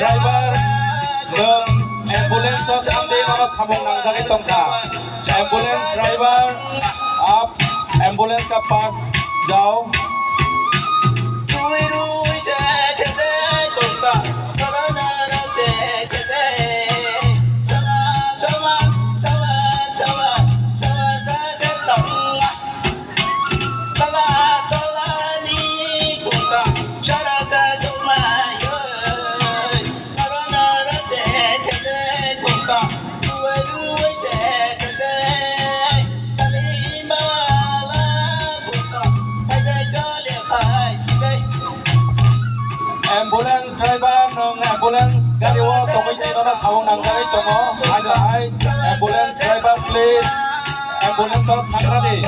driver ng ambulance at hindi na samong nang sakit tong sa ambulance driver up ambulance ka pas jao ambulance driver ng ambulance gariwo tungoy dito na sawong nang sakit tungo ay ambulance driver please ambulance out hang ready